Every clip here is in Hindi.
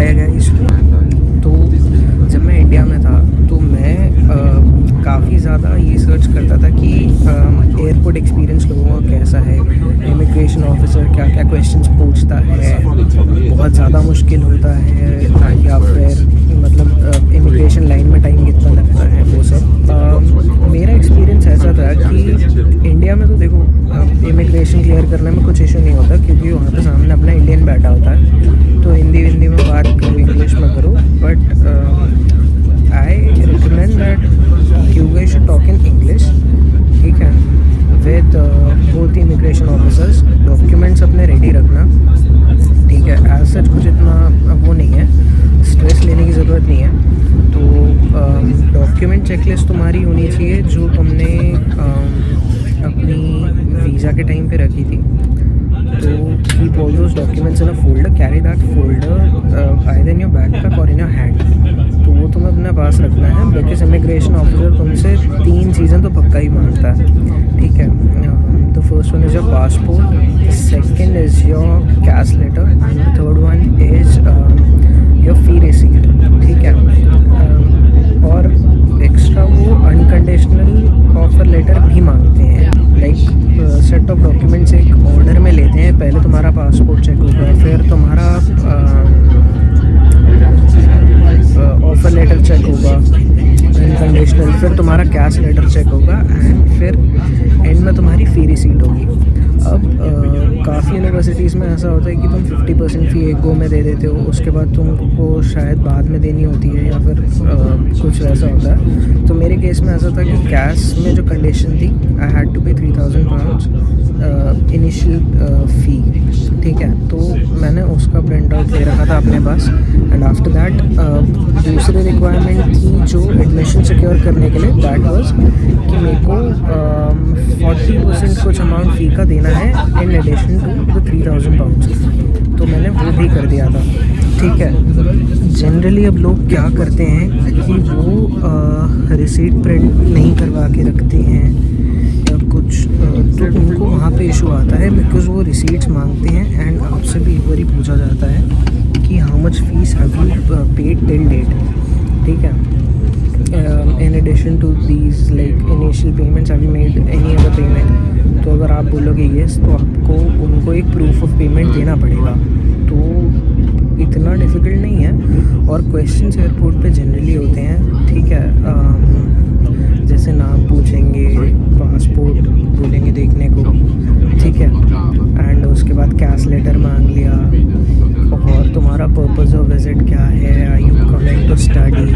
Hi guys. तो जब मैं इंडिया में था तो मैं काफ़ी ज़्यादा ये सर्च करता था कि एयरपोर्ट एक्सपीरियंस लोगों का कैसा है, इमिग्रेशन ऑफिसर क्या क्या क्वेश्चंस पूछता है, बहुत ज़्यादा मुश्किल होता है या फिर मतलब इमिग्रेशन लाइन में टाइम कितना लगता है, वो सब। मेरा एक्सपीरियंस ऐसा था कि इंडिया में तो देखो इमिग्रेशन क्लियर करने में कुछ इशू नहीं होता, क्योंकि वहाँ पे सामने अपना इंडियन बैठा होता है, तो हिंदी में बात करो, इंग्लिश में करो। But I recommend that you guys should talk in English, ठीक है, with both immigration officers. Documents अपने रेडी रखना, ठीक है। एज सच कुछ इतना वो नहीं है, स्ट्रेस लेने की ज़रूरत नहीं है। तो डॉक्यूमेंट चेकलिस्ट तुम्हारी होनी चाहिए जो तुमने अपनी वीज़ा के टाइम पे रखी थी। तो keep all those documents in a folder, carry that folder either in your backpack और इन योर हैंड। तो वो तुम्हें अपने पास रखना है, बिकॉज इमिग्रेशन ऑफिसर तुमसे 3 चीज़ें तो पक्का ही मांगता है, ठीक है। The first one is your passport, second is your cash letter, and third one is your fee receipt, ठीक है। और एक्स्ट्रा वो अनकंडीशनल ऑफर लेटर भी मांगते हैं। लाइक सेट ऑफ डॉक्यूमेंट्स एक ऑर्डर में लेते हैं, पहले तुम्हारा पासपोर्ट चेक होगा, फिर तुम्हारा ऑफर लेटर चेक होगा अनकंडीशनल, फिर तुम्हारा कैश लेटर चेक होगा, एंड फिर एंड में तुम्हारी फ़ी रिसीट होगी। अब काफ़ी यूनिवर्सिटीज़ में ऐसा होता है कि तुम 50% फ़ी एक गो में दे देते हो, उसके बाद तुमको शायद बाद में देनी होती है, या फिर कुछ वैसा होता है। तो मेरे केस में ऐसा था कि कैश में जो कंडीशन थी, आई हैड टू पे 3000 पाउंड्स इनिशियल फ़ी, ठीक है। तो मैंने उसका प्रिंट आउट ले रखा था अपने पास, एंड आफ्टर दैट दूसरी रिक्वायरमेंट थी जो एडमिशन सिक्योर करने के लिए, दैट वाज कि मेरे को 40% कुछ अमाउंट फ़ी का देना है in addition to the 3000 pounds. तो मैंने वो भी कर दिया था, ठीक है। जनरली अब लोग क्या करते हैं कि वो रिसीट प्रिंट नहीं करवा के रखते हैं या कुछ, तो उनको वहाँ पे इशू आता है, बिकॉज़ वो रिसीट्स मांगते हैं एंड आपसे भी एक बार पूछा जाता है कि how much fees have you paid till date, ठीक है। In addition to these like initial payments have you made any other payment. तो अगर आप बोलोगे येस, तो आपको उनको एक प्रूफ ऑफ पेमेंट देना पड़ेगा। तो इतना डिफ़िकल्ट नहीं है, और क्वेश्चंस एयरपोर्ट पे जनरली होते हैं, ठीक है। जैसे नाम पूछेंगे, पासपोर्ट बोलेंगे देखने को, ठीक है, एंड उसके बाद कैश लेटर मांग लिया, और तुम्हारा पर्पस ऑफ विज़िट क्या है, are you coming to study,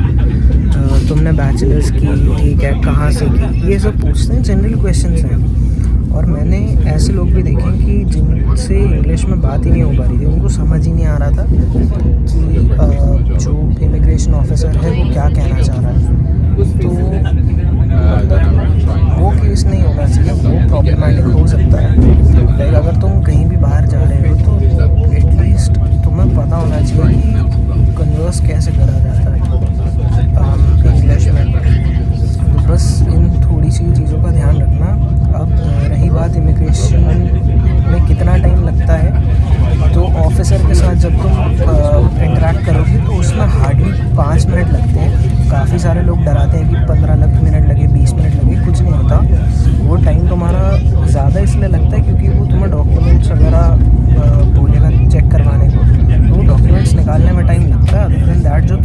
तुमने बैचलर्स की, ठीक है, कहाँ से की, ये सब पूछते हैं, जनरल क्वेश्चंस हैं। और मैंने ऐसे लोग भी देखे कि जिनसे इंग्लिश में बात ही नहीं हो पा रही थी, उनको समझ ही नहीं आ रहा था कि जो इमिग्रेशन ऑफिसर है वो क्या कहना चाह रहा है। तो वो केस नहीं होना चाहिए, वो प्रॉब्लमेटिक हो सकता है। लाइक अगर तुम कहीं भी बाहर जा रहे हो तो एटलीस्ट तुम्हें पता होना चाहिए कि कन्वर्स कैसे करा जाता है इंग्लिश में। तो बस इन थोड़ी सी चीज़ों का ध्यान रखना। अब रही बात इमिग्रेशन में कितना टाइम लगता है, तो ऑफिसर के साथ जब तुम इंटरेक्ट करोगे तो उसमें हार्डली 5 मिनट लगते हैं। काफ़ी सारे लोग डराते हैं कि 15 मिनट लगे, 20 मिनट लगे, कुछ नहीं होता। वो टाइम तुम्हारा ज़्यादा इसलिए लगता है क्योंकि वो तुम्हें डॉक्यूमेंट्स वगैरह बोलेगा चेक करवाने को, तो वो डॉक्यूमेंट्स निकालने में टाइम लगता है। अदर देन दैट जो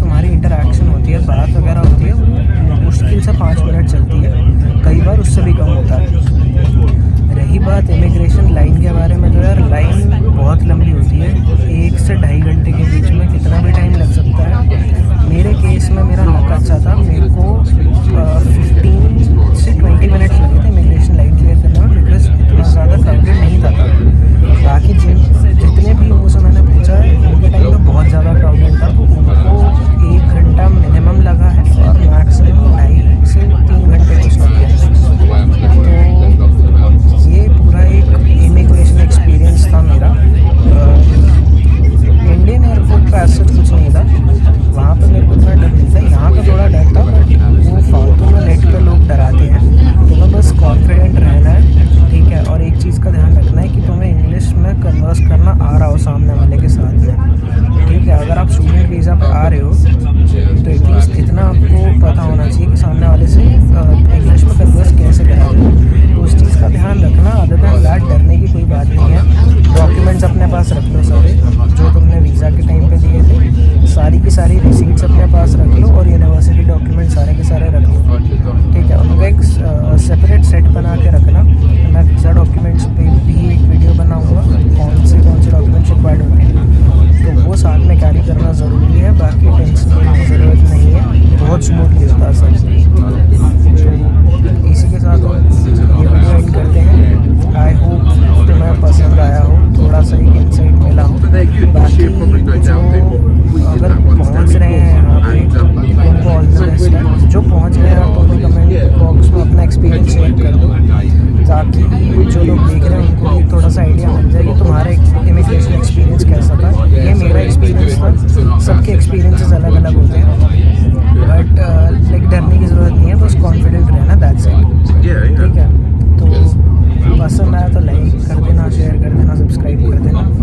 सब्सक्राइब कर देना।